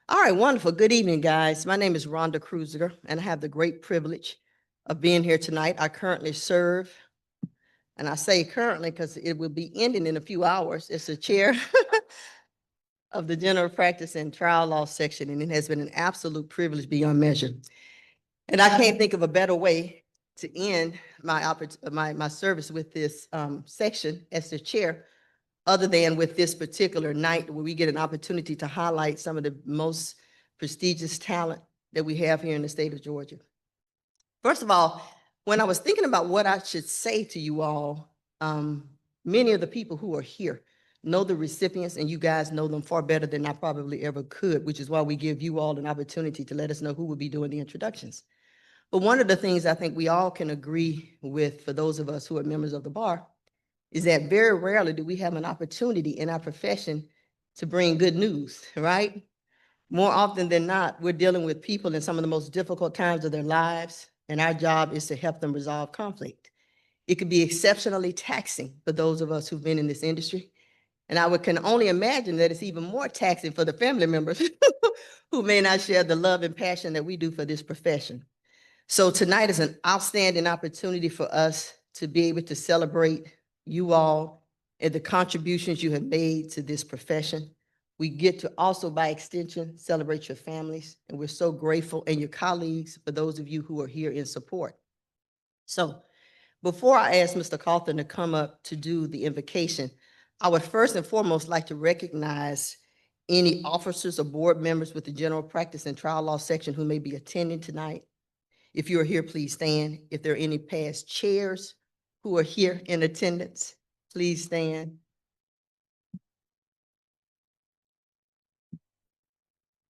All right, wonderful. Good evening, guys. My name is Rhonda Kruziger, and I have the great privilege of being here tonight. I currently serve, and I say currently because it will be ending in a few hours. It's the chair of the General Practice and Trial Law section, and it has been an absolute privilege beyond measure. And I can't think of a better way to end my service with this section as the chair, other than with this particular night where we get an opportunity to highlight some of the most prestigious talent that we have here in the state of Georgia. First of all, when I was thinking about what I should say to you all, many of the people who are here know the recipients, and you guys know them far better than I probably ever could, which is why we give you all an opportunity to let us know who will be doing the introductions. But one of the things I think we all can agree with, for those of us who are members of the bar, is that very rarely do we have an opportunity in our profession to bring good news, right? More often than not, we're dealing with people in some of the most difficult times of their lives, and our job is to help them resolve conflict. It could be exceptionally taxing for those of us who've been in this industry. And can only imagine that it's even more taxing for the family members who may not share the love and passion that we do for this profession. So tonight is an outstanding opportunity for us to be able to celebrate you all and the contributions you have made to this profession. We get to also, by extension, celebrate your families, and we're so grateful, and your colleagues, for those of you who are here in support. So before I ask Mr. Cawthorn to come up to do the invocation, I would first and foremost like to recognize any officers or board members with the General Practice and Trial Law section who may be attending tonight. If you are here, please stand. If there are any past chairs who are here in attendance, please stand.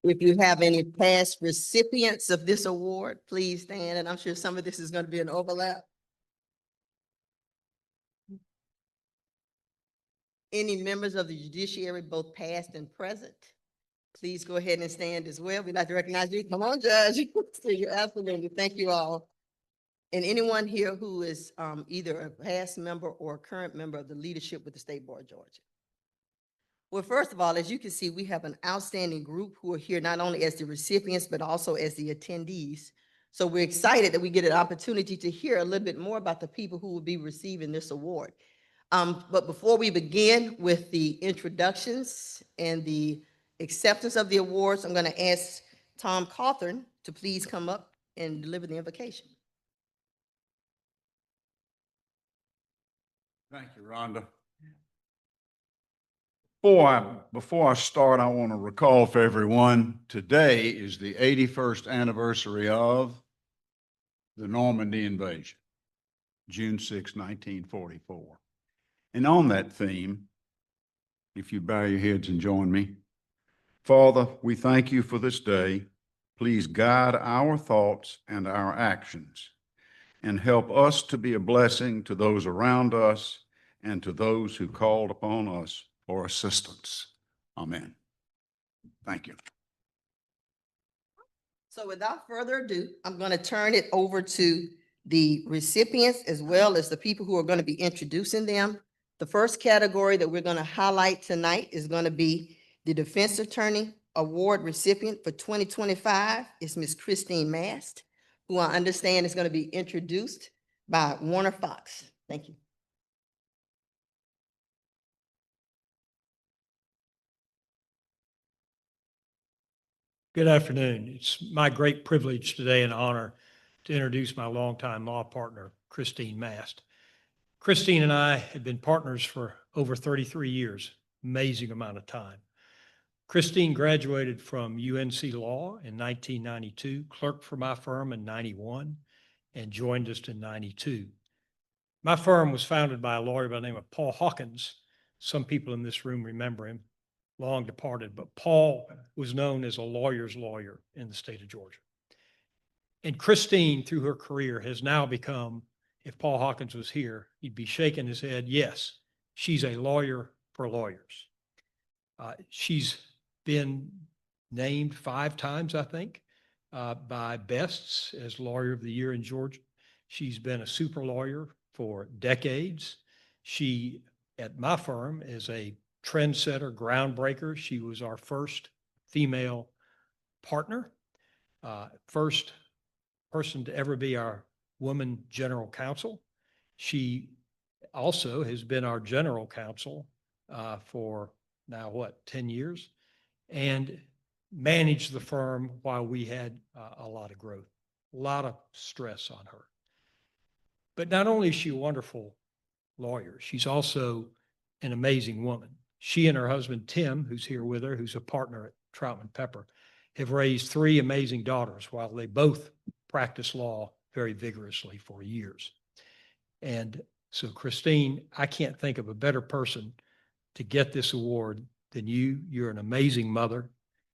If you have any past recipients of this award, please stand. And I'm sure some of this is going to be an overlap. Any members of the judiciary, both past and present, please go ahead and stand as well. We'd like to recognize you. Come on, Judge. Absolutely. Thank you all. And anyone here who is either a past member or a current member of the leadership with the State Board of Georgia. Well, first of all, as you can see, we have an outstanding group who are here not only as the recipients, but also as the attendees. So we're excited that we get an opportunity to hear a little bit more about the people who will be receiving this award. But before we begin with the introductions and the acceptance of the awards, I'm going to ask Tom Cawthorn to please come up and deliver the invocation. Thank you, Rhonda. Before I start, I want to recall for everyone, today is the 81st anniversary of the Normandy invasion, June 6, 1944. And on that theme, if you bow your heads and join me. Father, we thank you for this day. Please guide our thoughts and our actions and help us to be a blessing to those around us and to those who called upon us for assistance. Amen. Thank you. So without further ado, I'm going to turn it over to the recipients as well as the people who are going to be introducing them. The first category that we're going to highlight tonight is going to be the Defense Attorney Award recipient for 2025 is Ms. Christine Mast, who I understand is going to be introduced by Warner Fox. Thank you. Good afternoon. It's my great privilege today and honor to introduce my longtime law partner, Christine Mast. Christine and I have been partners for over 33 years, amazing amount of time. Christine graduated from UNC Law in 1992, clerked for my firm in 91, and joined us in 92. My firm was founded by a lawyer by the name of Paul Hawkins. Some people in this room remember him. Long departed, but Paul was known as a lawyer's lawyer in the state of Georgia. And Christine, through her career, has now become, if Paul Hawkins was here, he'd be shaking his head, yes, she's a lawyer for lawyers. She's been named 5 times, I think, by Best's as Lawyer of the Year in Georgia. She's been a super lawyer for decades. She, at my firm, is a trendsetter, groundbreaker. She was our first female partner, first person to ever be our woman general counsel. She also has been our general counsel for now, 10 years, and managed the firm while we had a lot of growth, a lot of stress on her. But not only is she a wonderful lawyer, she's also an amazing woman. She and her husband, Tim, who's here with her, who's a partner at Troutman Pepper, have raised 3 amazing daughters while they both practice law very vigorously for years. And so, Christine, I can't think of a better person to get this award than you. You're an amazing mother.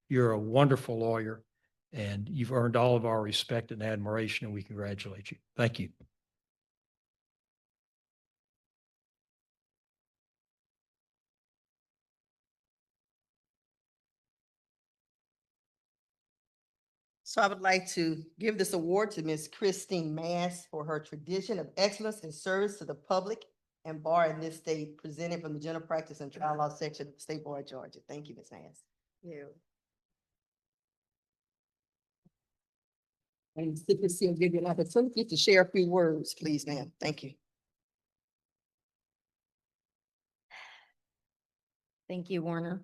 You're a wonderful lawyer, and you've earned all of our respect and admiration, and we congratulate you. Thank you. So I would like to give this award to Ms. Christine Mass for her tradition of excellence and service to the public and bar in this state, presented from the General Practice and Trial Law Section of the State Bar of Georgia. Thank you, Ms. Mass. You. And CPC will give you an opportunity to share a few words, please, ma'am. Thank you. Thank you, Warner.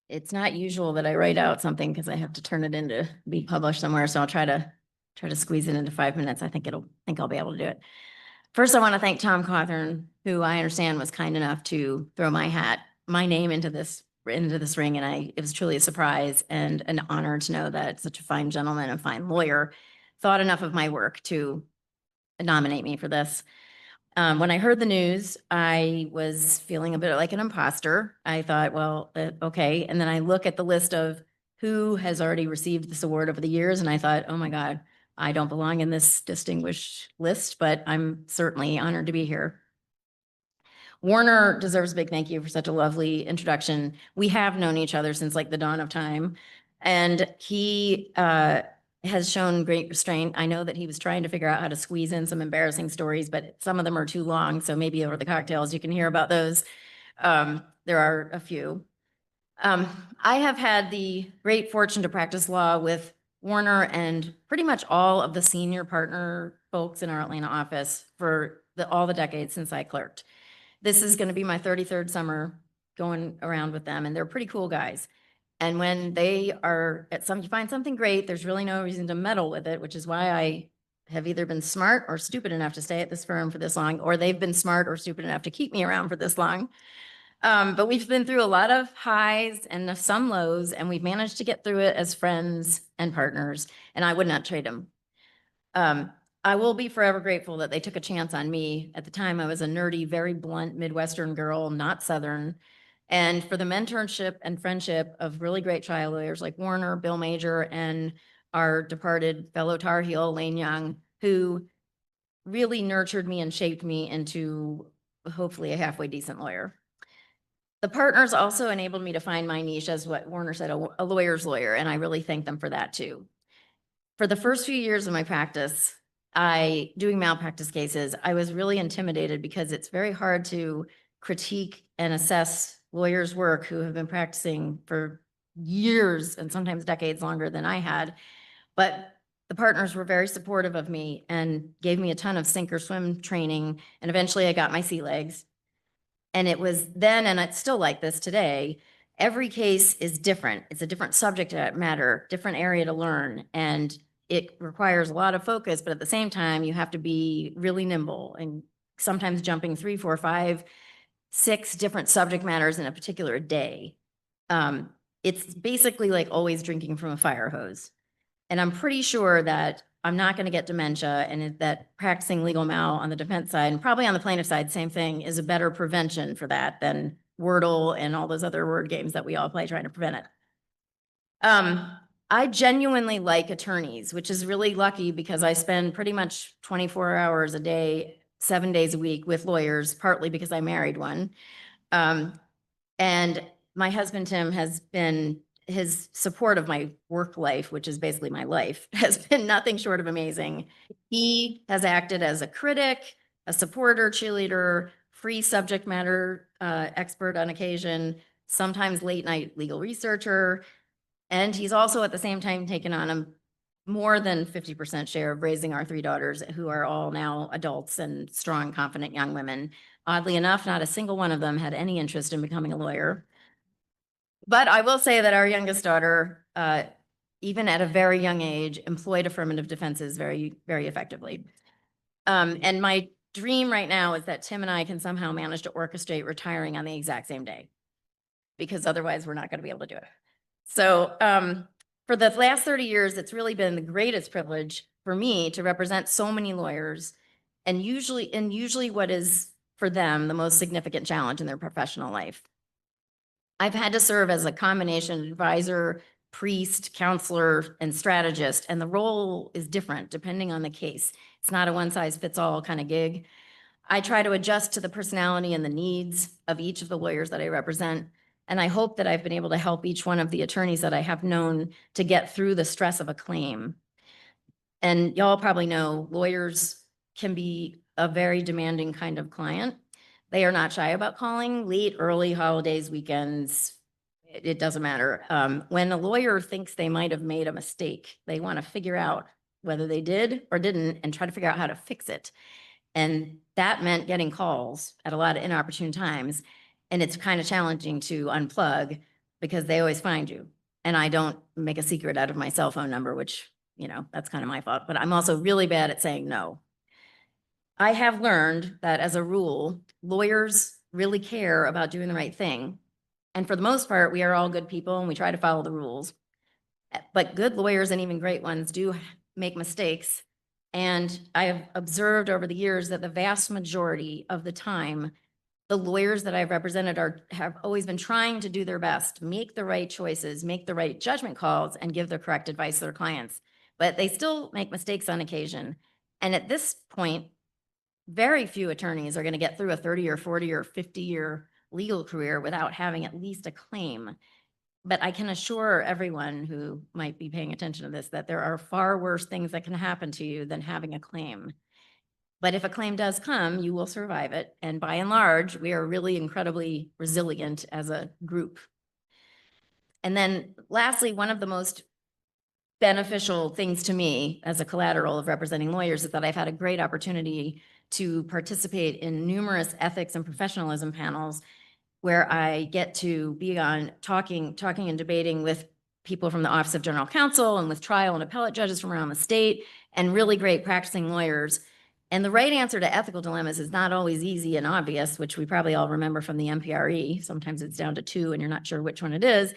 It's not usual that I write out something because I have to turn it in to be published somewhere. So I'll try to squeeze it into 5 minutes. I think I'll be able to do it. First, I want to thank Tom Cawthorn, who I understand was kind enough to throw my name into this ring. And it was truly a surprise and an honor to know that such a fine gentleman and fine lawyer thought enough of my work to nominate me for this. When I heard the news, I was feeling a bit like an imposter. I thought, well, okay. And then I look at the list of who has already received this award over the years, and I thought, oh my God, I don't belong in this distinguished list, but I'm certainly honored to be here. Warner deserves a big thank you for such a lovely introduction. We have known each other since like the dawn of time, and he has shown great restraint. I know that he was trying to figure out how to squeeze in some embarrassing stories, but some of them are too long. So maybe over the cocktails, you can hear about those. There are a few. I have had the great fortune to practice law with Warner and pretty much all of the senior partner folks in our Atlanta office for all the decades since I clerked. This is going to be my 33rd summer going around with them, and they're pretty cool guys. And when they are you find something great, there's really no reason to meddle with it, which is why I have either been smart or stupid enough to stay at this firm for this long, or they've been smart or stupid enough to keep me around for this long. But we've been through a lot of highs and some lows, and we've managed to get through it as friends and partners, and I would not trade them. I will be forever grateful that they took a chance on me. At the time, I was a nerdy, very blunt Midwestern girl, not Southern. And for the mentorship and friendship of really great trial lawyers like Warner, Bill Major, and our departed fellow Tar Heel, Lane Young, who really nurtured me and shaped me into hopefully a halfway decent lawyer. The partners also enabled me to find my niche as what Warner said, a lawyer's lawyer, and I really thank them for that too. For the first few years of my practice, doing malpractice cases, I was really intimidated because it's very hard to critique and assess lawyers' work who have been practicing for years and sometimes decades longer than I had. But the partners were very supportive of me and gave me a ton of sink or swim training. And eventually I got my sea legs. And it was then, and it's still like this today, every case is different. It's a different subject matter, different area to learn. And it requires a lot of focus, but at the same time, you have to be really nimble and sometimes jumping 3, 4, 5, 6 different subject matters in a particular day. It's basically like always drinking from a fire hose. And I'm pretty sure that I'm not going to get dementia, and that practicing legal mal on the defense side and probably on the plaintiff side, same thing, is a better prevention for that than Wordle and all those other word games that we all play trying to prevent it. I genuinely like attorneys, which is really lucky because I spend pretty much 24 hours a day, 7 days a week with lawyers, partly because I married one. And my husband, Tim, his support of my work life, which is basically my life, has been nothing short of amazing. He has acted as a critic, a supporter, cheerleader, free subject matter expert on occasion, sometimes late night legal researcher. And he's also at the same time taken on a more than 50% share of raising our three daughters, who are all now adults and strong, confident young women. Oddly enough, not a single one of them had any interest in becoming a lawyer. But I will say that our youngest daughter, even at a very young age, employed affirmative defenses very, very effectively. And my dream right now is that Tim and I can somehow manage to orchestrate retiring on the exact same day, because otherwise we're not going to be able to do it. So for the last 30 years, it's really been the greatest privilege for me to represent so many lawyers, and usually what is for them the most significant challenge in their professional life. I've had to serve as a combination advisor, priest, counselor, and strategist, and the role is different depending on the case. It's not a one-size-fits-all kind of gig. I try to adjust to the personality and the needs of each of the lawyers that I represent, and I hope that I've been able to help each one of the attorneys that I have known to get through the stress of a claim. And y'all probably know lawyers can be a very demanding kind of client. They are not shy about calling late, early, holidays, weekends. It doesn't matter. When a lawyer thinks they might have made a mistake, they want to figure out whether they did or didn't and try to figure out how to fix it. And that meant getting calls at a lot of inopportune times. And it's kind of challenging to unplug because they always find you. And I don't make a secret out of my cell phone number, which, that's kind of my fault. But I'm also really bad at saying no. I have learned that as a rule, lawyers really care about doing the right thing. And for the most part, we are all good people and we try to follow the rules. But good lawyers and even great ones do make mistakes. And I have observed over the years that the vast majority of the time, the lawyers that I've represented have always been trying to do their best, make the right choices, make the right judgment calls, and give the correct advice to their clients. But they still make mistakes on occasion. And at this point, very few attorneys are going to get through a 30 or 40 or 50-year legal career without having at least a claim. But I can assure everyone who might be paying attention to this that there are far worse things that can happen to you than having a claim. But if a claim does come, you will survive it. And by and large, we are really incredibly resilient as a group. And then lastly, one of the most beneficial things to me as a collateral of representing lawyers is that I've had a great opportunity to participate in numerous ethics and professionalism panels where I get to be on talking and debating with people from the Office of General Counsel and with trial and appellate judges from around the state and really great practicing lawyers. And the right answer to ethical dilemmas is not always easy and obvious, which we probably all remember from the MPRE. Sometimes it's down to 2 and you're not sure which one it is.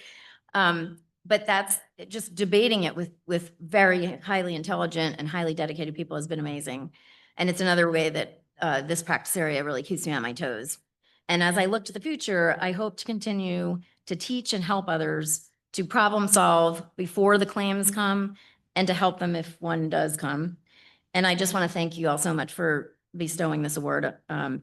But that's just debating it with very highly intelligent and highly dedicated people has been amazing. And it's another way that this practice area really keeps me on my toes. And as I look to the future, I hope to continue to teach and help others to problem solve before the claims come and to help them if one does come. And I just want to thank you all so much for bestowing this award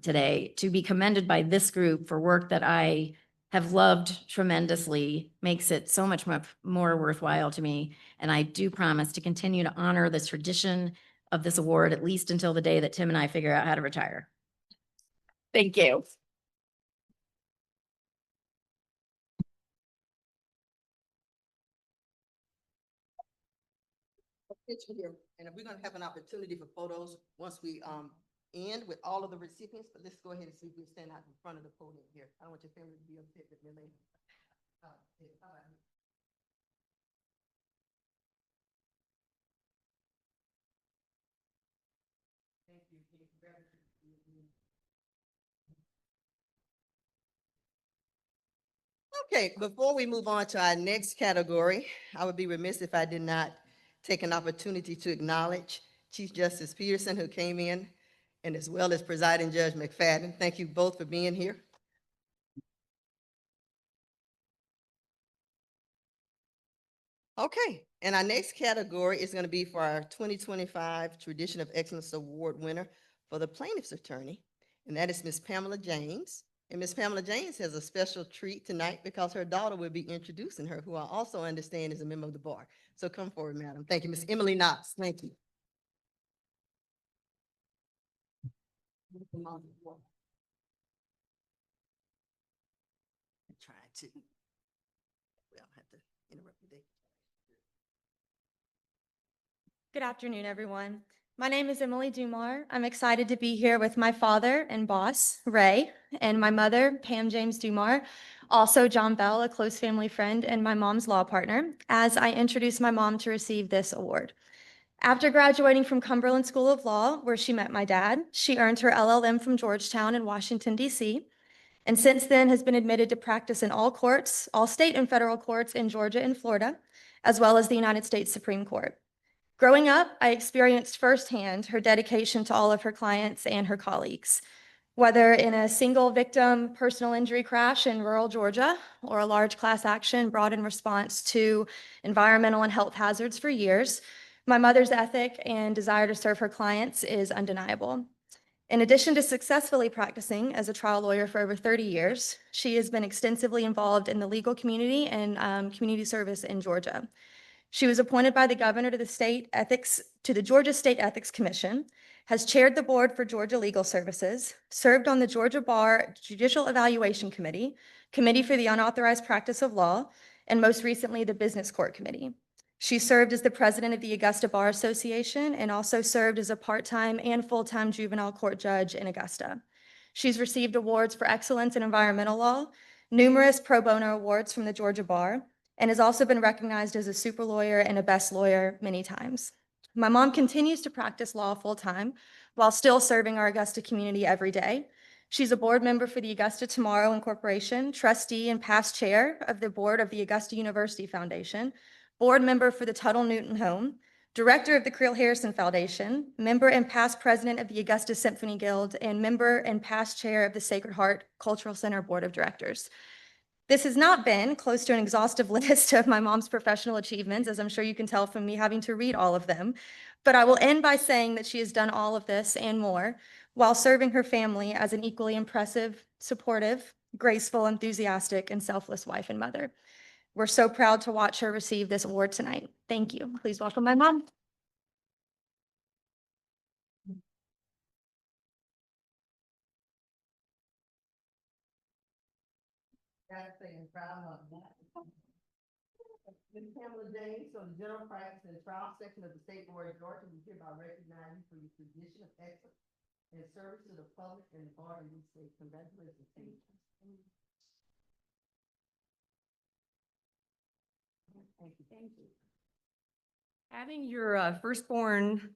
today. To be commended by this group for work that I have loved tremendously makes it so much more worthwhile to me. And I do promise to continue to honor this tradition of this award, at least until the day that Tim and I figure out how to retire. Thank you. Picture here, and we're gonna have an opportunity for photos once we end with all of the recipients, but let's go ahead and see if we stand out in front of the podium here. I don't want your family to be upset with me later. Thank you. Okay, before we move on to our next category, I would be remiss if I did not take an opportunity to acknowledge Chief Justice Peterson, who came in, and as well as Presiding Judge McFadden. Thank you both for being here. Okay, and our next category is going to be for our 2025 Tradition of Excellence Award winner for the plaintiff's attorney, and that is Ms. Pamela James. And Ms. Pamela James has a special treat tonight because her daughter will be introducing her, who I also understand is a member of the bar. So come forward, madam. Thank you, Ms. Emily Knox. Thank you. I'm trying to. We don't have to interrupt you there. Good afternoon, everyone. My name is Emily Dumar. I'm excited to be here with my father and boss, Ray, and my mother, Pam James Dumar, also John Bell, a close family friend, and my mom's law partner, as I introduce my mom to receive this award. After graduating from Cumberland School of Law, where she met my dad, she earned her LLM from Georgetown in Washington, D.C., and since then has been admitted to practice in all courts, all state and federal courts in Georgia and Florida, as well as the United States Supreme Court. Growing up, I experienced firsthand her dedication to all of her clients and her colleagues. Whether in a single victim personal injury crash in rural Georgia or a large class action brought in response to environmental and health hazards for years, my mother's ethic and desire to serve her clients is undeniable. In addition to successfully practicing as a trial lawyer for over 30 years, she has been extensively involved in the legal community and community service in Georgia. She was appointed by the governor to the Georgia State Ethics Commission, has chaired the board for Georgia Legal Services, served on the Georgia Bar Judicial Evaluation Committee, Committee for the Unauthorized Practice of Law, and most recently, the Business Court Committee. She served as the president of the Augusta Bar Association and also served as a part-time and full-time juvenile court judge in Augusta. She's received awards for excellence in environmental law, numerous pro bono awards from the Georgia Bar, and has also been recognized as a super lawyer and a best lawyer many times. My mom continues to practice law full-time while still serving our Augusta community every day. She's a board member for the Augusta Tomorrow Incorporation, trustee and past chair of the board of the Augusta University Foundation, board member for the Tuttle Newton Home, director of the Creel Harrison Foundation, member and past president of the Augusta Symphony Guild, and member and past chair of the Sacred Heart Cultural Center Board of Directors. This has not been close to an exhaustive list of my mom's professional achievements, as I'm sure you can tell from me having to read all of them. But I will end by saying that she has done all of this and more while serving her family as an equally impressive, supportive, graceful, enthusiastic, and selfless wife and mother. We're so proud to watch her receive this award tonight. Thank you. Please welcome my mom. Ms. Pamela James, from the General Practice and Trial Section of the State Board of Georgia, we hereby recognize you for your position of excellence and service to the public and the bar in this state. Congratulations to you. Thank you. Thank you. Having your firstborn,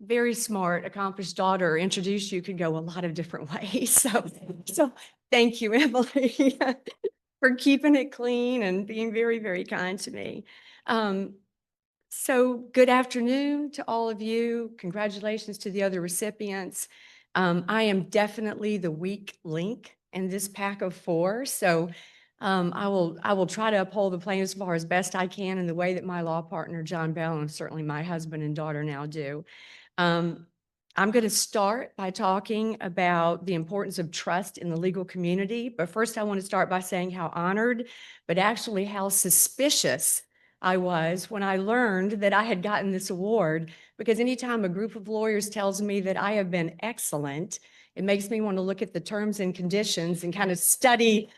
very smart, accomplished daughter introduce you can go a lot of different ways. So thank you, Emily, for keeping it clean and being very, very kind to me. So good afternoon to all of you. Congratulations to the other recipients. I am definitely the weak link in this pack of four. So I will try to uphold the plaintiff's bar as best I can in the way that my law partner, John Bell, and certainly my husband and daughter now do. I'm going to start by talking about the importance of trust in the legal community. But first, I want to start by saying how honored, but actually how suspicious I was when I learned that I had gotten this award, because anytime a group of lawyers tells me that I have been excellent, it makes me want to look at the terms and conditions and kind of study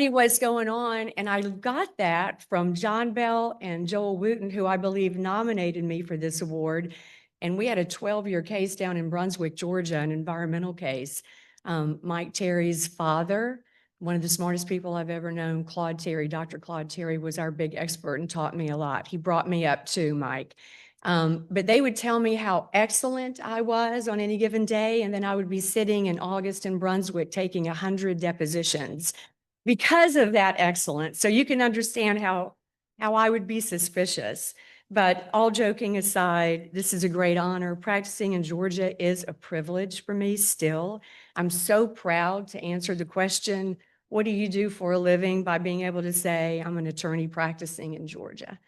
what's going on. And I got that from John Bell and Joel Wooten, who I believe nominated me for this award. And we had a 12-year case down in Brunswick, Georgia, an environmental case. Mike Terry's father, one of the smartest people I've ever known, Claude Terry, Dr. Claude Terry, was our big expert and taught me a lot. He brought me up too, Mike. But they would tell me how excellent I was on any given day. And then I would be sitting in August in Brunswick taking 100 depositions because of that excellence. So you can understand how I would be suspicious. But all joking aside, this is a great honor. Practicing in Georgia is a privilege for me still. I'm so proud to answer the question, what do you do for a living, by being able to say, I'm an attorney practicing in Georgia.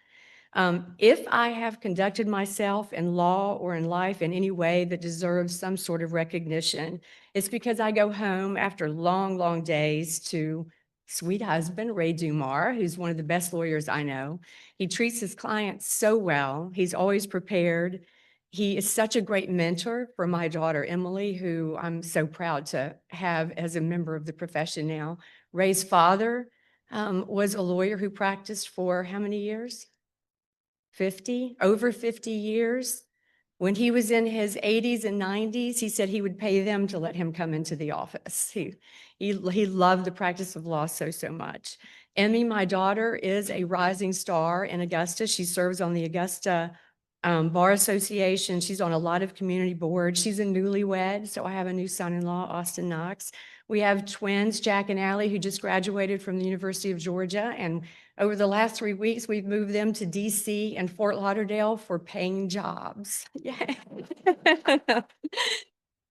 If I have conducted myself in law or in life in any way that deserves some sort of recognition, it's because I go home after long, long days to sweet husband, Ray Dumar, who's one of the best lawyers I know. He treats his clients so well. He's always prepared. He is such a great mentor for my daughter, Emily, who I'm so proud to have as a member of the profession now. Ray's father, was a lawyer who practiced for how many years? 50, over 50 years. When he was in his 80s and 90s, he said he would pay them to let him come into the office. He loved the practice of law so much. Emmy, my daughter, is a rising star in Augusta. She serves on the Augusta Bar Association. She's on a lot of community boards. She's a newlywed, so I have a new son-in-law, Austin Knox. We have twins, Jack and Allie, who just graduated from the University of Georgia, and over the last 3 weeks, we've moved them to DC and Fort Lauderdale for paying jobs. Yeah.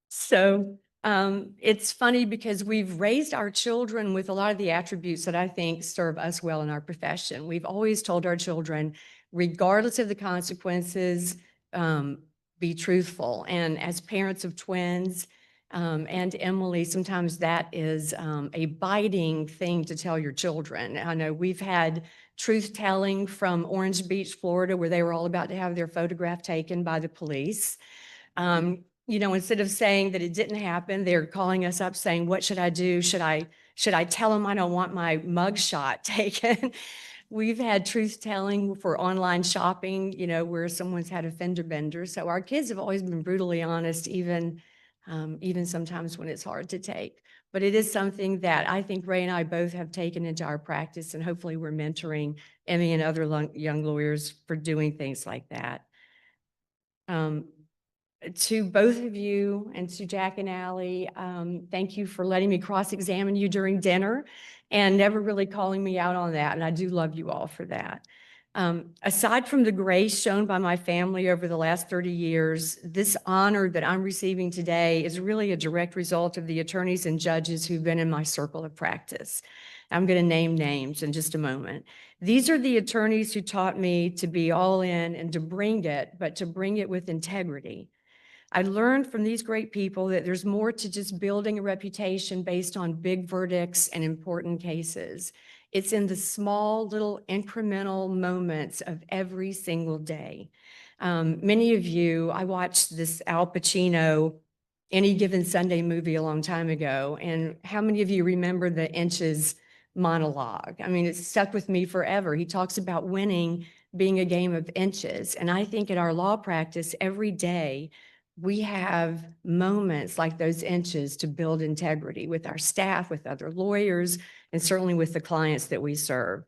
So it's funny because we've raised our children with a lot of the attributes that I think serve us well in our profession. We've always told our children, regardless of the consequences, be truthful. And as parents of twins, and Emily, sometimes that is a biting thing to tell your children. I know we've had truth telling from Orange Beach, Florida, where they were all about to have their photograph taken by the police. You know, instead of saying that it didn't happen, they're calling us up saying, what should I do? Should I tell them I don't want my mug shot taken? We've had truth telling for online shopping, you know, where someone's had a fender bender. So our kids have always been brutally honest, even sometimes when it's hard to take. But it is something that I think Ray and I both have taken into our practice, and hopefully we're mentoring Emmy and other young lawyers for doing things like that. To both of you and to Jack and Allie, thank you for letting me cross-examine you during dinner and never really calling me out on that. And I do love you all for that. Aside from the grace shown by my family over the last 30 years, this honor that I'm receiving today is really a direct result of the attorneys and judges who've been in my circle of practice. I'm going to name names in just a moment. These are the attorneys who taught me to be all in and to bring it, but to bring it with integrity. I learned from these great people that there's more to just building a reputation based on big verdicts and important cases. It's in the small little incremental moments of every single day. Many of you, I watched this Al Pacino Any Given Sunday movie a long time ago, and how many of you remember the Inches monologue? I mean, it's stuck with me forever. He talks about winning being a game of inches, and I think in our law practice every day, we have moments like those inches to build integrity with our staff, with other lawyers, and certainly with the clients that we serve.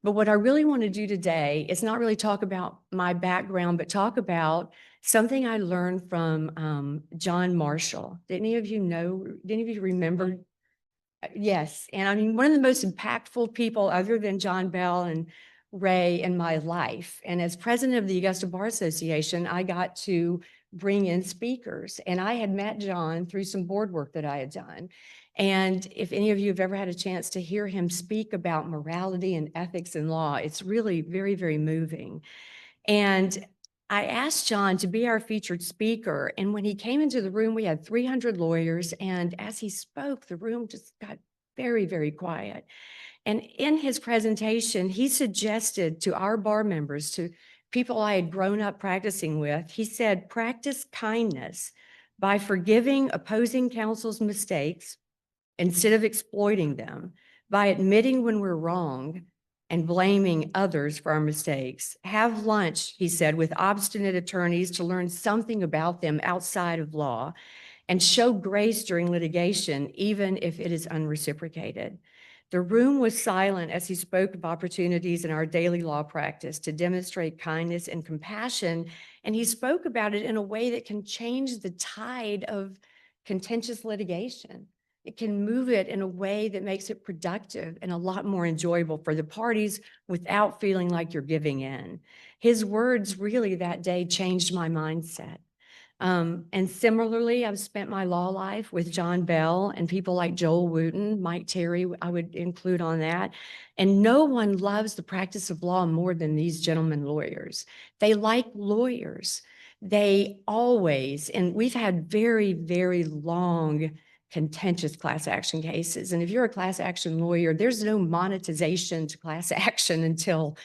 But what I really want to do today is not really talk about my background, but talk about something I learned from John Marshall. Did any of you know, did any of you remember? Yes, and I mean, one of the most impactful people other than John Bell and Ray in my life. And as president of the Augusta Bar Association, I got to bring in speakers. And I had met John through some board work that I had done. And if any of you have ever had a chance to hear him speak about morality and ethics in law, it's really very, very moving. And I asked John to be our featured speaker. And when he came into the room, we had 300 lawyers. And as he spoke, the room just got very, very quiet. And in his presentation, he suggested to our bar members, to people I had grown up practicing with, he said, practice kindness by forgiving opposing counsel's mistakes instead of exploiting them, by admitting when we're wrong and blaming others for our mistakes. Have lunch, he said, with obstinate attorneys to learn something about them outside of law, and show grace during litigation, even if it is unreciprocated. The room was silent as he spoke of opportunities in our daily law practice to demonstrate kindness and compassion, and he spoke about it in a way that can change the tide of contentious litigation. It can move it in a way that makes it productive and a lot more enjoyable for the parties without feeling like you're giving in. His words really that day changed my mindset. And similarly, I've spent my law life with John Bell and people like Joel Wooten, Mike Terry, I would include on that. And no one loves the practice of law more than these gentlemen lawyers. They like lawyers. They always, and we've had very, very long contentious class action cases. And if you're a class action lawyer, there's no monetization to class action until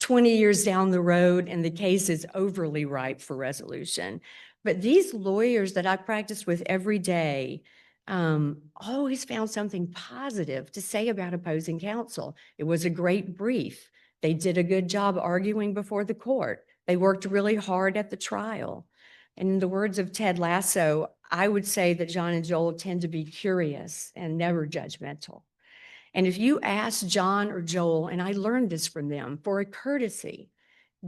20 years down the road and the case is overly ripe for resolution. But these lawyers that I practice with every day, always found something positive to say about opposing counsel. It was a great brief. They did a good job arguing before the court. They worked really hard at the trial. And in the words of Ted Lasso, I would say that John and Joel tend to be curious and never judgmental. And if you ask John or Joel, and I learned this from them, for a courtesy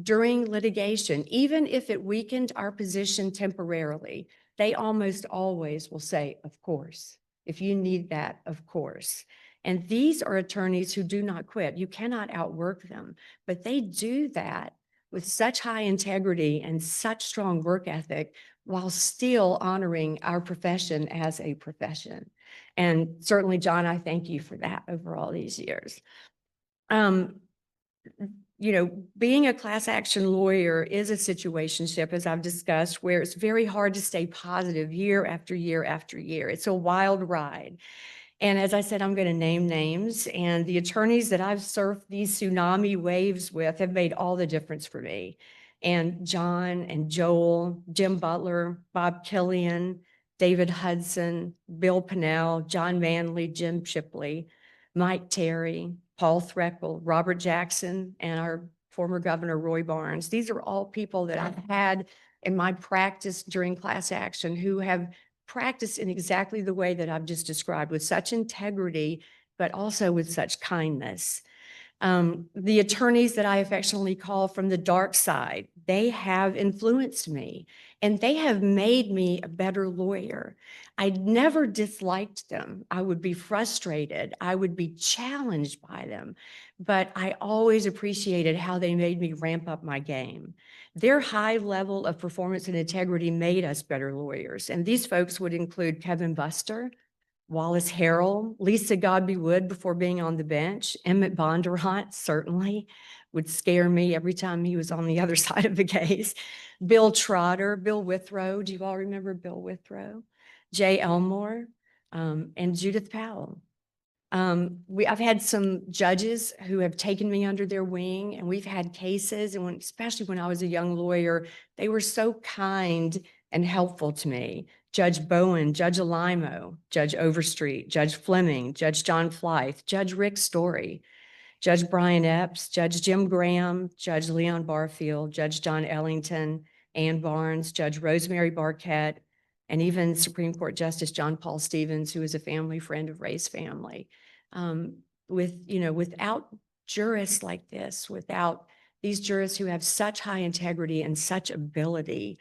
during litigation, even if it weakened our position temporarily, they almost always will say, of course, if you need that, of course. And these are attorneys who do not quit. You cannot outwork them, but they do that with such high integrity and such strong work ethic while still honoring our profession as a profession. And certainly, John, I thank you for that over all these years. You know, being a class action lawyer is a situationship, as I've discussed, where it's very hard to stay positive year after year after year. It's a wild ride. And as I said, I'm going to name names, and the attorneys that I've surfed these tsunami waves with have made all the difference for me. And John and Joel, Jim Butler, Bob Killian, David Hudson, Bill Pinnell, John Manley, Jim Shipley, Mike Terry, Paul Threckle, Robert Jackson, and our former governor, Roy Barnes. These are all people that I've had in my practice during class action who have practiced in exactly the way that I've just described, with such integrity, but also with such kindness. The attorneys that I affectionately call from the dark side, they have influenced me and they have made me a better lawyer. I never disliked them. I would be frustrated. I would be challenged by them, but I always appreciated how they made me ramp up my game. Their high level of performance and integrity made us better lawyers. And these folks would include Kevin Buster, Wallace Harrell, Lisa Godby Wood before being on the bench, Emmett Bondurant certainly would scare me every time he was on the other side of the case. Bill Trotter, Bill Withrow, do you all remember Bill Withrow? Jay Elmore, and Judith Powell. I've had some judges who have taken me under their wing, and we've had cases, and especially when I was a young lawyer, they were so kind and helpful to me. Judge Bowen, Judge Alimo, Judge Overstreet, Judge Fleming, Judge John Flythe, Judge Rick Story, Judge Brian Epps, Judge Jim Graham, Judge Leon Barfield, Judge John Ellington, Ann Barnes, Judge Rosemary Barquette, and even Supreme Court Justice John Paul Stevens, who is a family friend of Ray's family. Without jurists like this, without these jurists who have such high integrity and such ability,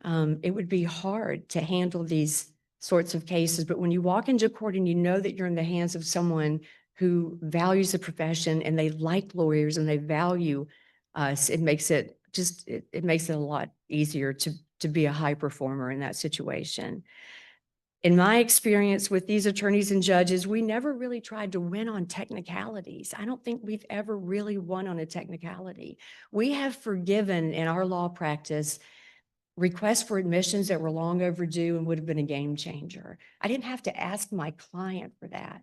it would be hard to handle these sorts of cases. But when you walk into court and you know that you're in the hands of someone who values the profession and they like lawyers and they value us, it makes it a lot easier to be a high performer in that situation. In my experience with these attorneys and judges, we never really tried to win on technicalities. I don't think we've ever really won on a technicality. We have forgiven in our law practice requests for admissions that were long overdue and would have been a game changer. I didn't have to ask my client for that.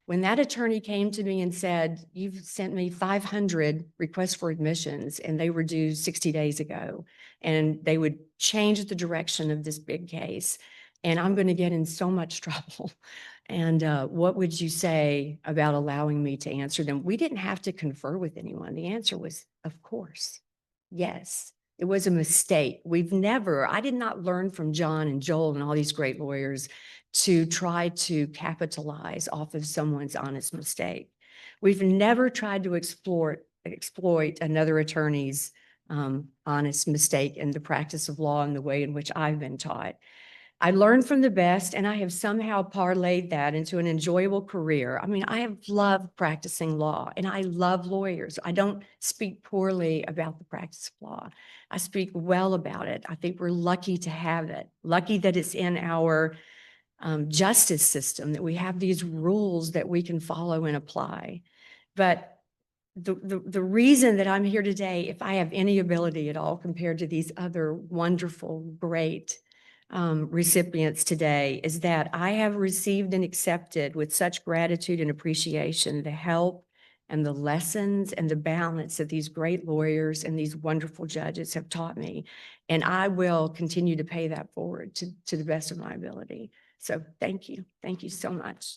When that attorney came to me and said, "You've sent me 500 requests for admissions and they were due 60 days ago, and they would change the direction of this big case, and I'm going to get in so much trouble. And what would you say about allowing me to answer them?" We didn't have to confer with anyone. The answer was, of course, yes. It was a mistake. I did not learn from John and Joel and all these great lawyers to try to capitalize off of someone's honest mistake. We've never tried to exploit another attorney's honest mistake in the practice of law in the way in which I've been taught. I learned from the best, and I have somehow parlayed that into an enjoyable career. I mean, I have loved practicing law, and I love lawyers. I don't speak poorly about the practice of law. I speak well about it. I think we're lucky to have it, lucky that it's in our justice system, that we have these rules that we can follow and apply. But the reason that I'm here today, if I have any ability at all compared to these other wonderful, great recipients today, is that I have received and accepted with such gratitude and appreciation the help and the lessons and the balance that these great lawyers and these wonderful judges have taught me. And I will continue to pay that forward to the best of my ability. So thank you. Thank you so much.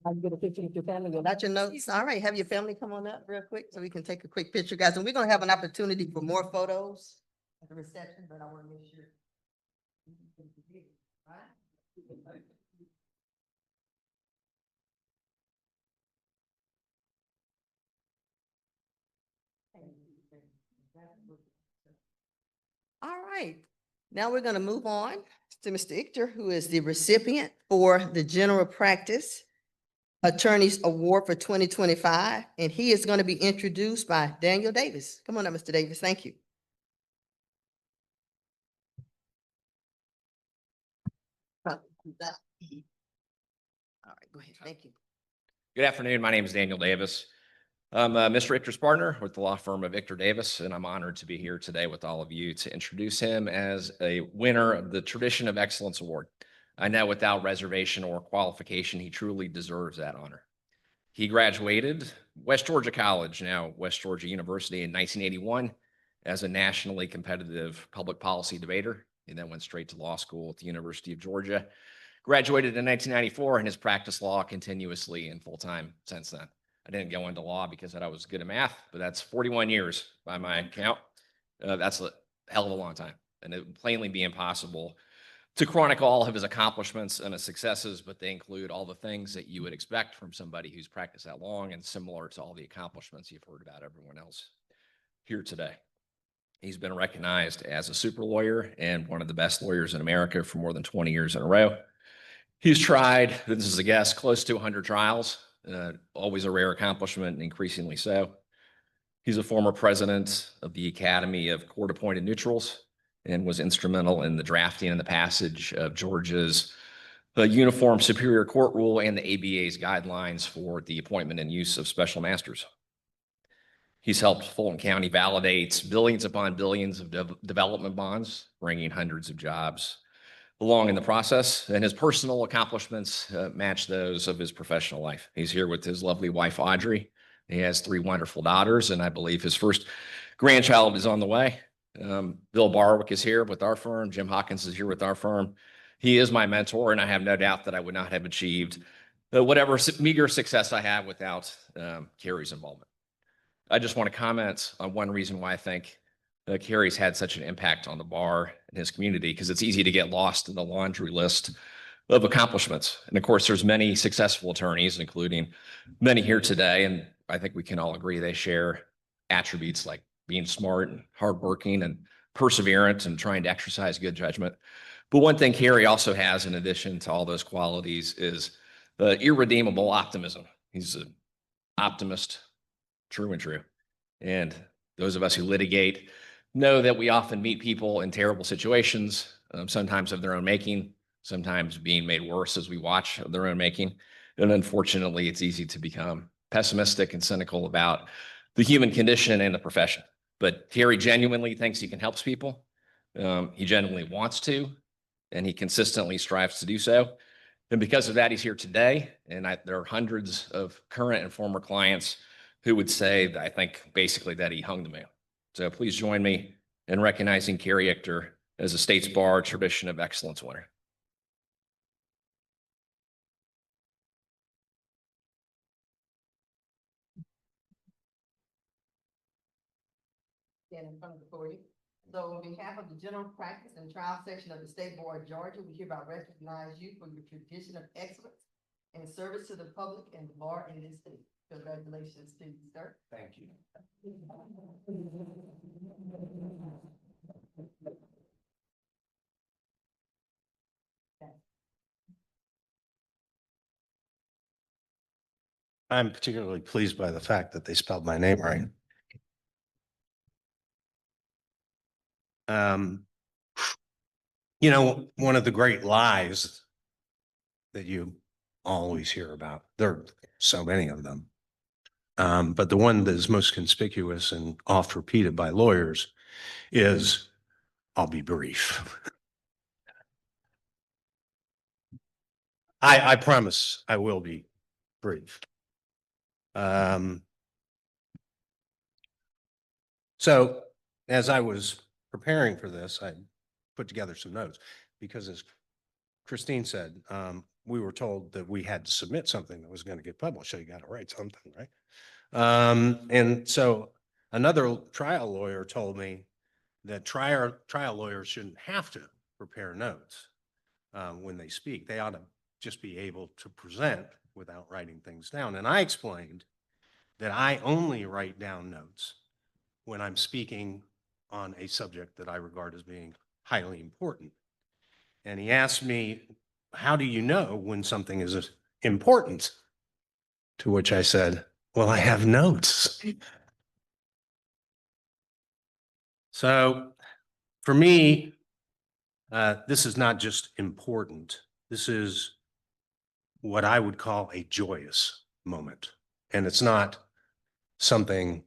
I'll get a picture with your family. Without your notes. All right, have your family come on up real quick so we can take a quick picture, guys. And we're gonna have an opportunity for more photos at the reception, but I want to make sure. All right, now we're gonna move on to Mr. Ichter, who is the recipient for the General Practice Attorneys Award for 2025, and he is going to be introduced by Daniel Davis. Come on up, Mr. Davis. Thank you. All right, go ahead. Thank you. Good afternoon. My name is Daniel Davis. I'm Mr. Ichter's partner with the law firm of Ichter Davis, and I'm honored to be here today with all of you to introduce him as a winner of the Tradition of Excellence Award. I know without reservation or qualification, he truly deserves that honor. He graduated West Georgia College, now West Georgia University, in 1981 as a nationally competitive public policy debater. He then went straight to law school at the University of Georgia, graduated in 1994, and has practiced law continuously and full-time since then. I didn't go into law because I was good at math, but that's 41 years by my count. That's a hell of a long time, and it would plainly be impossible to chronicle all of his accomplishments and his successes, but they include all the things that you would expect from somebody who's practiced that long and similar to all the accomplishments you've heard about everyone else here today. He's been recognized as a super lawyer and one of the best lawyers in America for more than 20 years in a row. He's tried, this is a guess, close to 100 trials, always a rare accomplishment, and increasingly so. He's a former president of the Academy of Court-Appointed Neutrals and was instrumental in the drafting and the passage of Georgia's Uniform Superior Court Rule and the ABA's guidelines for the appointment and use of special masters. He's helped Fulton County validate billions upon billions of development bonds, bringing hundreds of jobs along in the process, and his personal accomplishments match those of his professional life. He's here with his lovely wife, Audrey. He has 3 wonderful daughters, and I believe his first grandchild is on the way. Bill Barwick is here with our firm. Jim Hawkins is here with our firm. He is my mentor, and I have no doubt that I would not have achieved whatever meager success I have without Carrie's involvement. I just want to comment on one reason why I think Carrie's had such an impact on the bar and his community, because it's easy to get lost in the laundry list of accomplishments. And of course, there's many successful attorneys, including many here today, and I think we can all agree they share attributes like being smart and hardworking and perseverant and trying to exercise good judgment. But one thing Carrie also has, in addition to all those qualities, is the irredeemable optimism. He's an optimist, true and true. And those of us who litigate know that we often meet people in terrible situations, sometimes of their own making, sometimes being made worse as we watch of their own making. And unfortunately, it's easy to become pessimistic and cynical about the human condition and the profession. But Carrie genuinely thinks he can help people. He genuinely wants to, and he consistently strives to do so. And because of that, he's here today. And there are hundreds of current and former clients who would say that I think basically that he hung the man. So please join me in recognizing Carrie Ichter as a State's Bar Tradition of Excellence winner. Stand in front of the podium. So on behalf of the General Practice and Trial Section of the State Bar of Georgia, we hereby recognize you for your tradition of excellence and service to the public and the bar in this state. Congratulations to you, sir. Thank you. I'm particularly pleased by the fact that they spelled my name right. You know, one of the great lies that you always hear about, there are so many of them. But the one that is most conspicuous and oft repeated by lawyers is, I'll be brief. I promise I will be brief. So as I was preparing for this, I put together some notes because as Christine said, we were told that we had to submit something that was going to get published. So you got to write something, right? And so another trial lawyer told me that trial lawyers shouldn't have to prepare notes when they speak. They ought to just be able to present without writing things down. And I explained that I only write down notes when I'm speaking on a subject that I regard as being highly important. And he asked me, how do you know when something is important? To which I said, well, I have notes. So for me, this is not just important. This is what I would call a joyous moment. And it's not something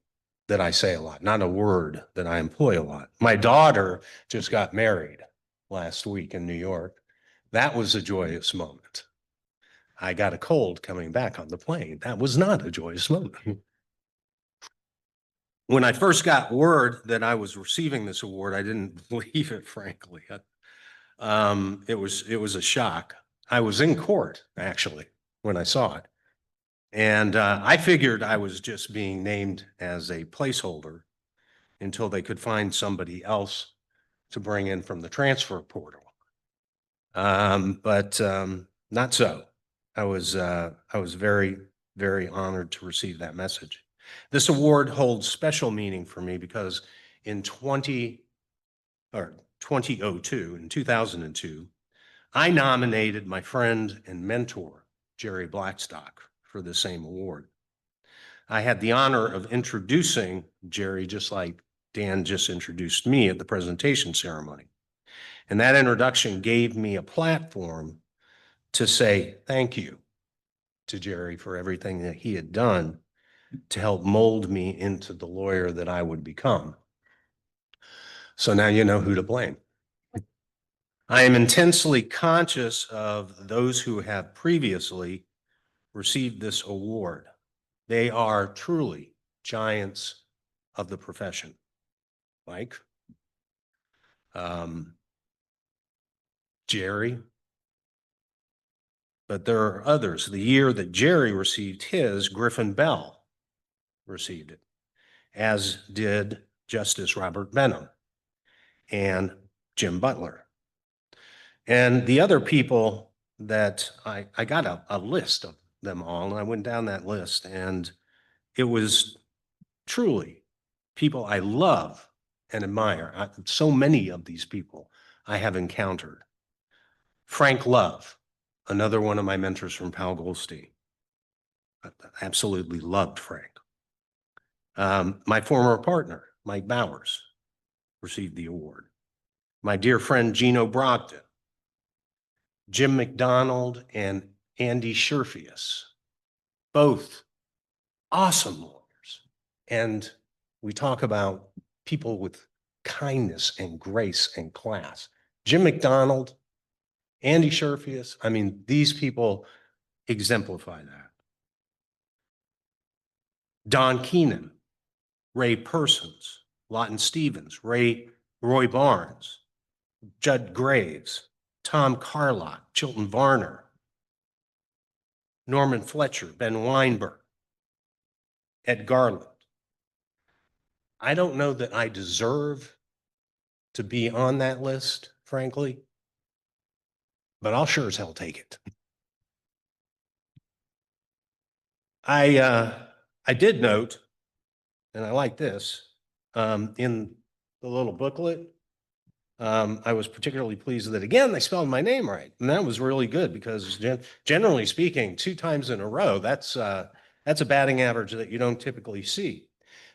that I say a lot, not a word that I employ a lot. My daughter just got married last week in New York. That was a joyous moment. I got a cold coming back on the plane. That was not a joyous moment. When I first got word that I was receiving this award, I didn't believe it, frankly. It was a shock. I was in court, actually, when I saw it. And I figured I was just being named as a placeholder until they could find somebody else to bring in from the transfer portal. But not so. I was very, very honored to receive that message. This award holds special meaning for me because in 2002, I nominated my friend and mentor, Jerry Blackstock, for the same award. I had the honor of introducing Jerry just like Dan just introduced me at the presentation ceremony. And that introduction gave me a platform to say thank you to Jerry for everything that he had done to help mold me into the lawyer that I would become. So now you know who to blame. I am intensely conscious of those who have previously received this award. They are truly giants of the profession. Mike, Jerry, but there are others. The year that Jerry received his, Griffin Bell received it, as did Justice Robert Benham and Jim Butler. And the other people that I got a list of them all, and I went down that list, and it was truly people I love and admire. So many of these people I have encountered. Frank Love, another one of my mentors from Powell Goldstein. I absolutely loved Frank. My former partner, Mike Bowers, received the award. My dear friend, Gino Brogdon, Jim McDonald, and Andy Scherfius, both awesome lawyers. And we talk about people with kindness and grace and class. Jim McDonald, Andy Scherfius, I mean, these people exemplify that. Don Keenan, Ray Persons, Lawton Stevens, Roy Barnes, Judd Graves, Tom Carlock, Chilton Varner, Norman Fletcher, Ben Weinberg, Ed Garland. I don't know that I deserve to be on that list, frankly, but I'll sure as hell take it. I did note, and I like this, in the little booklet, I was particularly pleased that, again, they spelled my name right. And that was really good because generally speaking, 2 times in a row, that's a batting average that you don't typically see.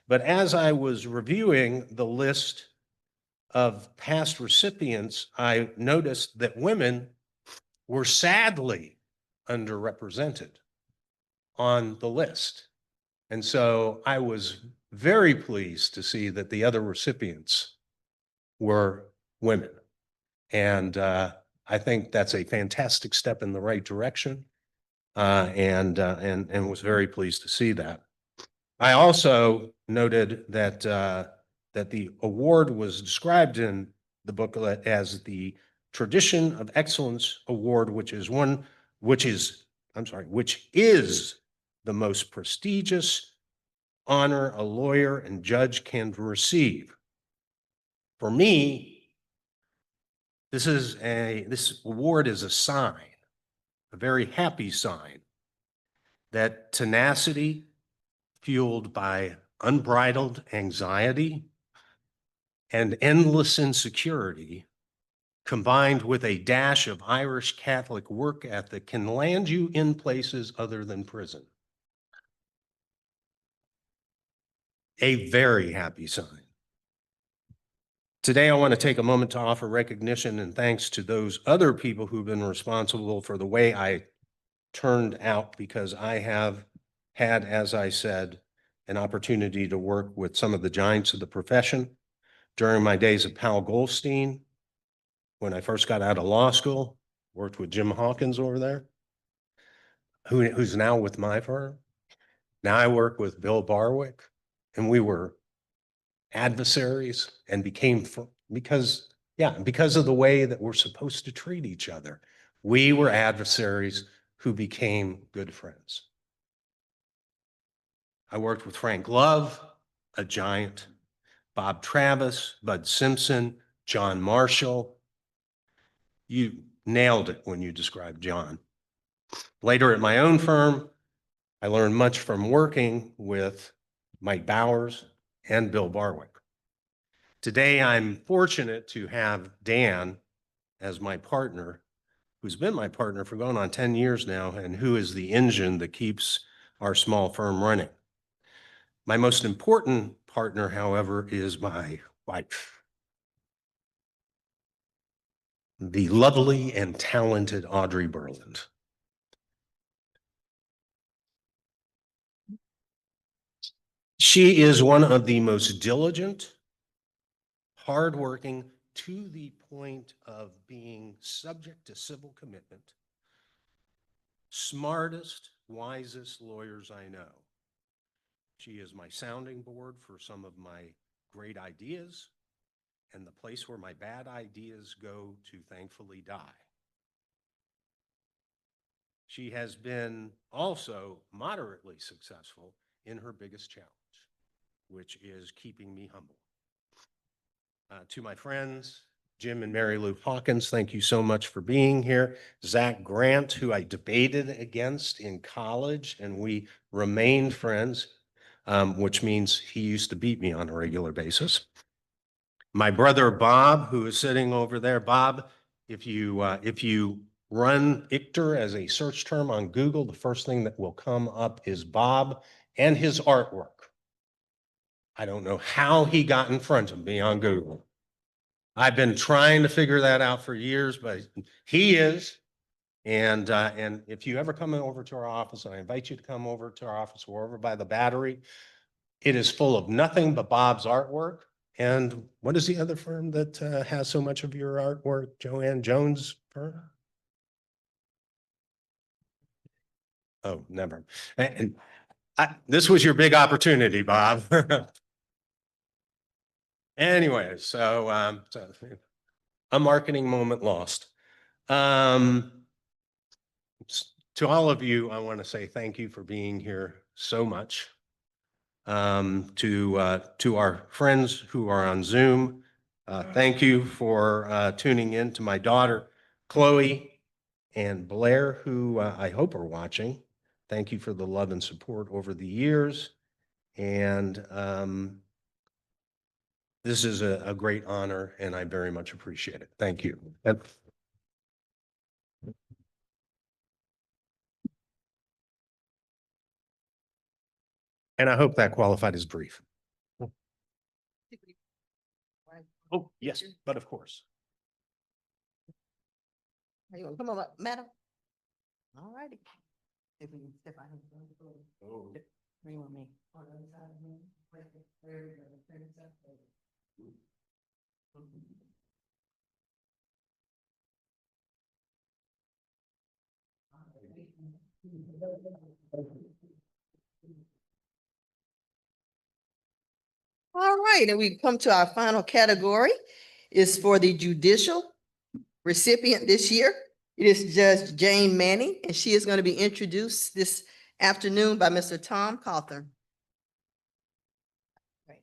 But as I was reviewing the list of past recipients, I noticed that women were sadly underrepresented on the list. And so I was very pleased to see that the other recipients were women. And I think that's a fantastic step in the right direction. And was very pleased to see that. I also noted that that the award was described in the booklet as the Tradition of Excellence Award, which is the most prestigious honor a lawyer and judge can receive. For me, this award is a sign, a very happy sign, that tenacity fueled by unbridled anxiety and endless insecurity, combined with a dash of Irish Catholic work ethic, can land you in places other than prison. A very happy sign. Today, I want to take a moment to offer recognition and thanks to those other people who've been responsible for the way I turned out, because I have had, as I said, an opportunity to work with some of the giants of the profession during my days at Powell Goldstein. When I first got out of law school, worked with Jim Hawkins over there, who's now with my firm. Now I work with Bill Barwick, and we were adversaries and because of the way that we're supposed to treat each other. We were adversaries who became good friends. I worked with Frank Love, a giant, Bob Travis, Bud Simpson, John Marshall. You nailed it when you described John. Later at my own firm, I learned much from working with Mike Bowers and Bill Barwick. Today, I'm fortunate to have Dan as my partner, who's been my partner for going on 10 years now, and who is the engine that keeps our small firm running. My most important partner, however, is my wife, the lovely and talented Audrey Berland. She is one of the most diligent, hardworking, to the point of being subject to civil commitment, smartest, wisest lawyers I know. She is my sounding board for some of my great ideas and the place where my bad ideas go to thankfully die. She has been also moderately successful in her biggest challenge, which is keeping me humble. To my friends, Jim and Mary Lou Hawkins, thank you so much for being here. Zach Grant, who I debated against in college, and we remained friends, which means he used to beat me on a regular basis. My brother, Bob, who is sitting over there. Bob, if you run ICTR as a search term on Google, the first thing that will come up is Bob and his artwork. I don't know how he got in front of me on Google. I've been trying to figure that out for years, but he is. And if you ever come over to our office, and I invite you to come over to our office, we're over by the Battery. It is full of nothing but Bob's artwork. And what is the other firm that has so much of your artwork? Joanne Jones firm? Oh, never. And this was your big opportunity, Bob. Anyway, so a marketing moment lost. To all of you, I want to say thank you for being here so much. To our friends who are on Zoom, thank you for tuning in. To my daughter, Chloe and Blair, who I hope are watching. Thank you for the love and support over the years. And this is a great honor, and I very much appreciate it. Thank you. And I hope that qualified as brief. Oh, yes, but of course. You want to come on up, madam? All righty. If you can step out. Oh. Where you want me? All right, and we come to our final category is for the judicial recipient this year. It is Judge Jane Manning, and she is going to be introduced this afternoon by Mr. Tom Cawthorn. I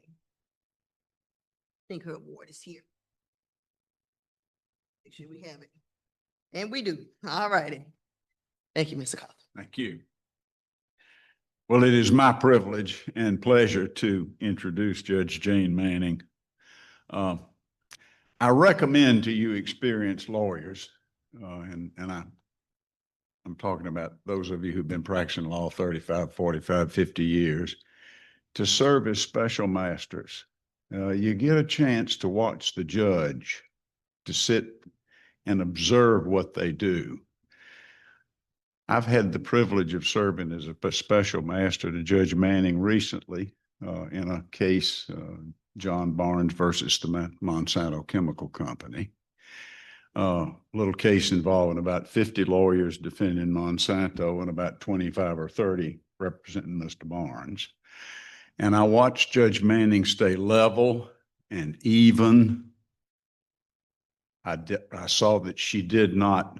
think her award is here. Make sure we have it. And we do. All righty. Thank you, Mr. Cawthorn. Thank you. Well, it is my privilege and pleasure to introduce Judge Jane Manning. I recommend to you experienced lawyers, and I'm talking about those of you who've been practicing law 35, 45, 50 years, to serve as special masters. You get a chance to watch the judge, to sit and observe what they do. I've had the privilege of serving as a special master to Judge Manning recently in a case, John Barnes versus the Monsanto Chemical Company. Little case involving about 50 lawyers defending Monsanto and about 25 or 30 representing Mr. Barnes. And I watched Judge Manning stay level and even. I saw that she did not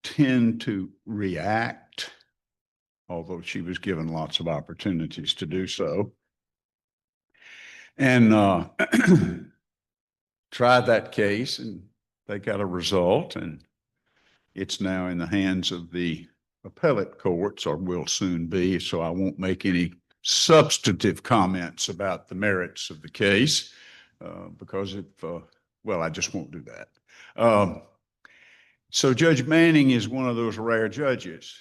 tend to react, although she was given lots of opportunities to do so. And tried that case, and they got a result, and it's now in the hands of the appellate courts, or will soon be, so I won't make any substantive comments about the merits of the case, because I just won't do that. So Judge Manning is one of those rare judges.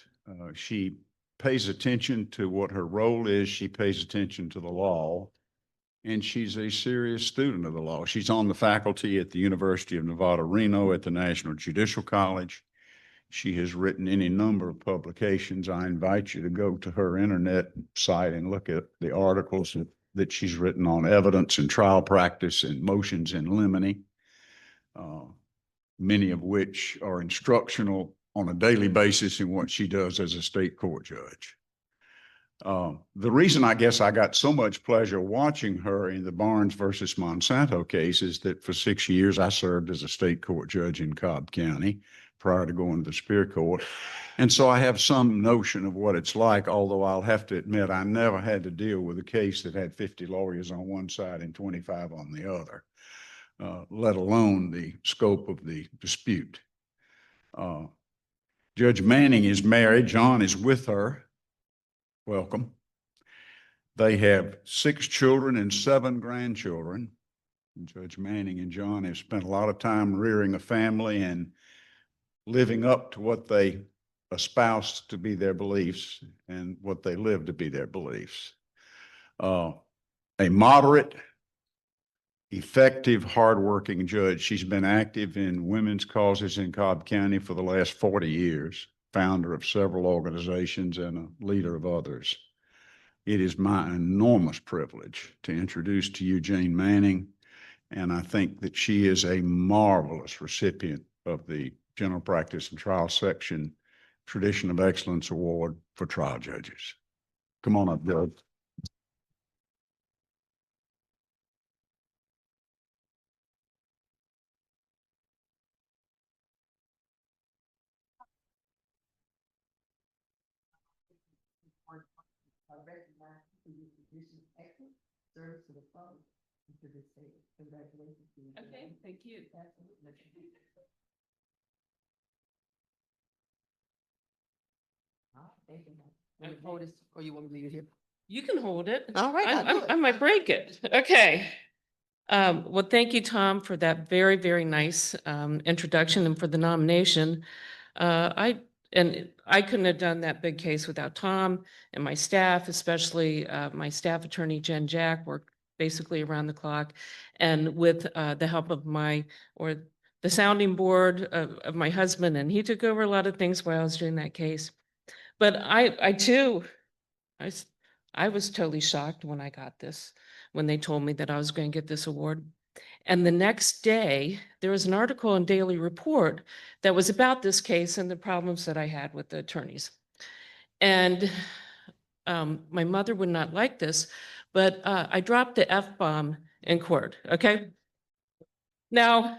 She pays attention to what her role is. She pays attention to the law, and she's a serious student of the law. She's on the faculty at the University of Nevada, Reno at the National Judicial College. She has written any number of publications. I invite you to go to her internet site and look at the articles that she's written on evidence and trial practice and motions in limine, many of which are instructional on a daily basis in what she does as a state court judge. The reason I guess I got so much pleasure watching her in the Barnes versus Monsanto case is that for 6 years I served as a state court judge in Cobb County prior to going to the Superior Court. And so I have some notion of what it's like, although I'll have to admit I never had to deal with a case that had 50 lawyers on one side and 25 on the other, let alone the scope of the dispute. Judge Manning is married. John is with her. Welcome. They have 6 children and 7 grandchildren. Judge Manning and John have spent a lot of time rearing a family and living up to what they espouse to be their beliefs and what they live to be their beliefs. A moderate, effective, hardworking judge. She's been active in women's causes in Cobb County for the last 40 years, founder of several organizations and a leader of others. It is my enormous privilege to introduce to you Jane Manning, and I think that she is a marvelous recipient of the General Practice and Trial Section Tradition of Excellence Award for trial judges. Come on up, Judge. Okay, thank you. Hold this, or you want me to leave it here? You can hold it. All right, I'll do I it. might break it. Okay. Well, thank you, Tom, for that very, very nice introduction and for the nomination. I couldn't have done that big case without Tom and my staff, especially my staff attorney, Jen Jack, worked basically around the clock. And with the help of the sounding board of my husband, and he took over a lot of things while I was doing that case. But I too, I was totally shocked when I got this, when they told me that I was going to get this award. And the next day, there was an article in Daily Report that was about this case and the problems that I had with the attorneys. And my mother would not like this, but I dropped the F-bomb in court, okay? Now,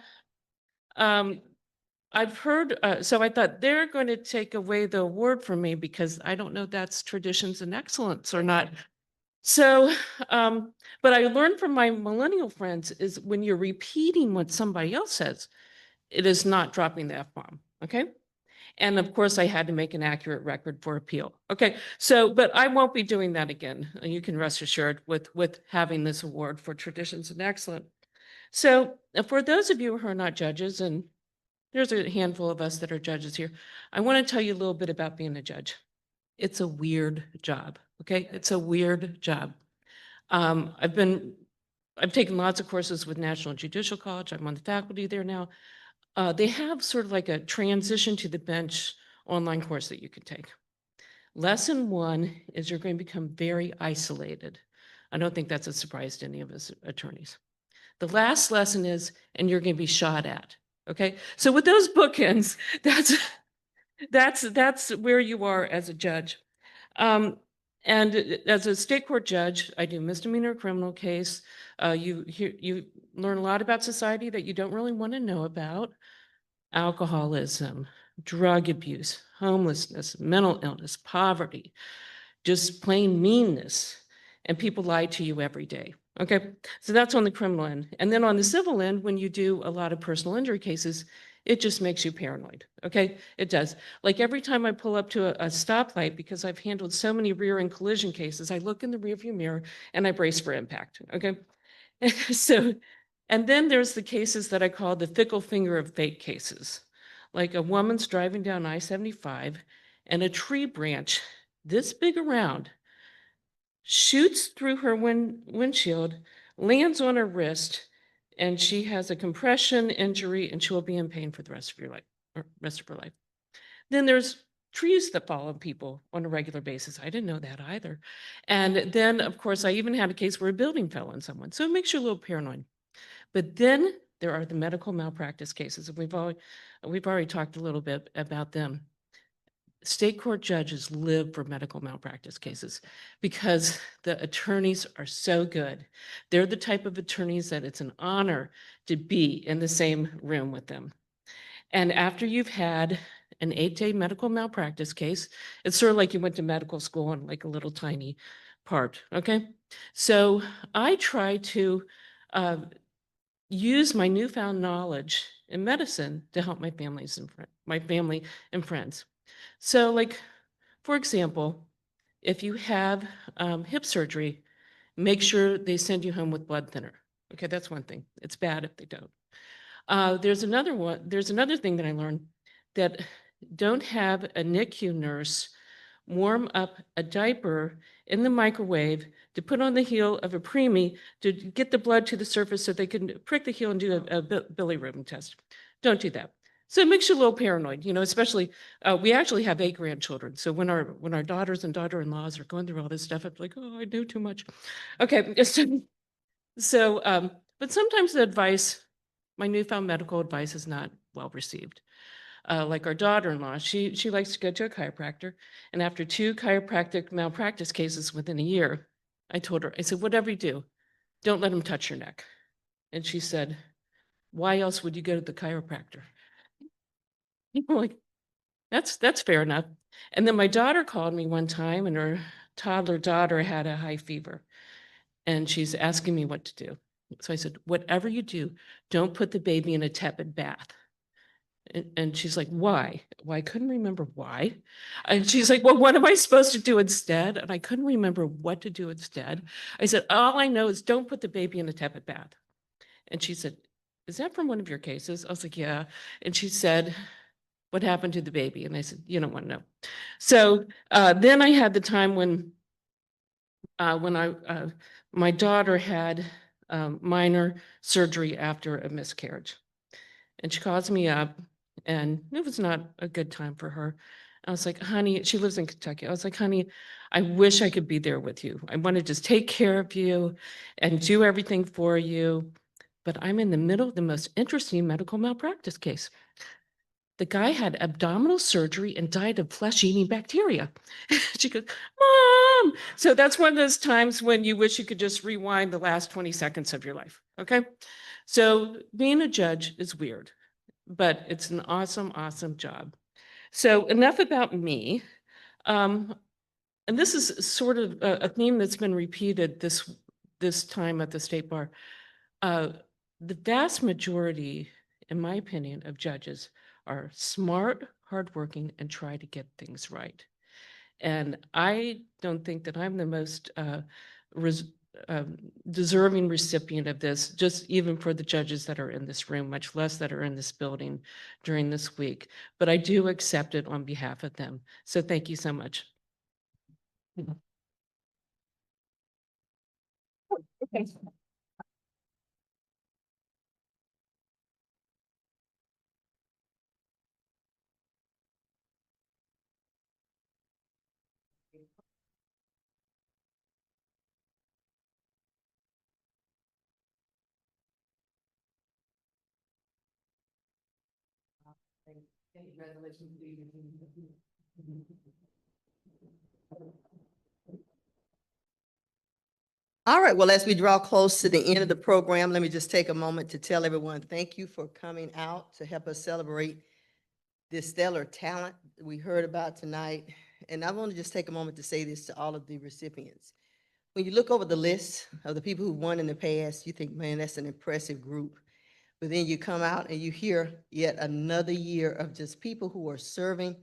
I've heard, so I thought they're going to take away the award from me because I don't know if that's traditions and excellence or not. So, but I learned from my millennial friends is when you're repeating what somebody else says, it is not dropping the F-bomb, okay? And of course, I had to make an accurate record for appeal. Okay, so, but I won't be doing that again. You can rest assured with having this award for traditions and excellence. So for those of you who are not judges, and there's a handful of us that are judges here, I want to tell you a little bit about being a judge. It's a weird job, okay? It's a weird job. I've taken lots of courses with National Judicial College. I'm on the faculty there now. They have sort of like a transition to the bench online course that you can take. Lesson 1 is you're going to become very isolated. I don't think that's a surprise to any of us attorneys. The last lesson is, and you're going to be shot at. Okay, so with those bookends, that's where you are as a judge. And as a state court judge, I do misdemeanor criminal case. You learn a lot about society that you don't really want to know about. Alcoholism, drug abuse, homelessness, mental illness, poverty, just plain meanness. And people lie to you every day. Okay, so that's on the criminal end. And then on the civil end, when you do a lot of personal injury cases, it just makes you paranoid. Okay, it does. Like every time I pull up to a stoplight, because I've handled so many rear end collision cases, I look in the rearview mirror and I brace for impact. Okay, so, and then there's the cases that I call the fickle finger of fate cases. Like a woman's driving down I-75 and a tree branch this big around shoots through her windshield, lands on her wrist, and she has a compression injury and she will be in pain for the rest of your life, or rest of her life. Then there's trees that fall on people on a regular basis. I didn't know that either. And then, of course, I even had a case where a building fell on someone. So it makes you a little paranoid. But then there are the medical malpractice cases. We've already talked a little bit about them. State court judges live for medical malpractice cases because the attorneys are so good. They're the type of attorneys that it's an honor to be in the same room with them. And after you've had an 8-day medical malpractice case, it's sort of like you went to medical school on like a little tiny part, okay? So I try to use my newfound knowledge in medicine to help my family and friends. So like, for example, if you have hip surgery, make sure they send you home with blood thinner. Okay, that's one thing. It's bad if they don't. There's another thing that I learned, that don't have a NICU nurse warm up a diaper in the microwave to put on the heel of a preemie to get the blood to the surface so they can prick the heel and do a bilirubin test. Don't do that. So it makes you a little paranoid, you know, especially, we actually have 8 grandchildren. So when our daughters and daughter-in-laws are going through all this stuff, I'm like, oh, I know too much. Okay, so, but sometimes the advice, my newfound medical advice is not well received. Like our daughter-in-law, she likes to go to a chiropractor. And after 2 chiropractic malpractice cases within a year, I told her, I said, whatever you do, don't let him touch your neck. And she said, why else would you go to the chiropractor? Like, that's fair enough. And then my daughter called me one time and her toddler daughter had a high fever and she's asking me what to do. So I said, whatever you do, don't put the baby in a tepid bath. And she's like, why? Well, I couldn't remember why. And she's like, well, what am I supposed to do instead? And I couldn't remember what to do instead. I said, all I know is don't put the baby in a tepid bath. And she said, is that from one of your cases? I was like, yeah. And she said, what happened to the baby? And I said, you don't want to know. So then I had the time when my daughter had minor surgery after a miscarriage. And she calls me up and it was not a good time for her. I was like, honey, she lives in Kentucky. I was like, honey, I wish I could be there with you. I want to just take care of you and do everything for you. But I'm in the middle of the most interesting medical malpractice case. The guy had abdominal surgery and died of flesh-eating bacteria. She goes, Mom! So that's one of those times when you wish you could just rewind the last 20 seconds of your life, okay? So being a judge is weird, but it's an awesome, awesome job. So enough about me. And this is sort of a theme that's been repeated this time at the State Bar. The vast majority, in my opinion, of judges are smart, hardworking, and try to get things right. And I don't think that I'm the most deserving recipient of this, just even for the judges that are in this room, much less that are in this building during this week. But I do accept it on behalf of them. So thank you so much. Okay. All right, well, as we draw close to the end of the program, let me just take a moment to tell everyone, thank you for coming out to help us celebrate this stellar talent we heard about tonight. And I want to just take a moment to say this to all of the recipients. When you look over the list of the people who won in the past, you think, man, that's an impressive group. But then you come out and you hear yet another year of just people who are serving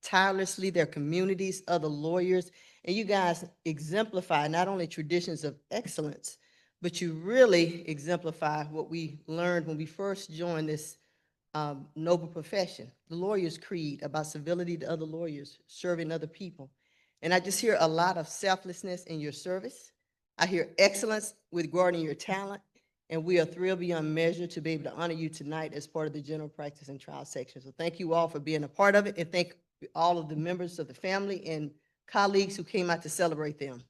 tirelessly their communities, other lawyers, and you guys exemplify not only traditions of excellence, but you really exemplify what we learned when we first joined this noble profession, the lawyer's creed about civility to other lawyers, serving other people. And I just hear a lot of selflessness in your service. I hear excellence with guarding your talent. And we are thrilled beyond measure to be able to honor you tonight as part of the general practice and trial section. So thank you all for being a part of it, and thank all of the members of the family and colleagues who came out to celebrate them.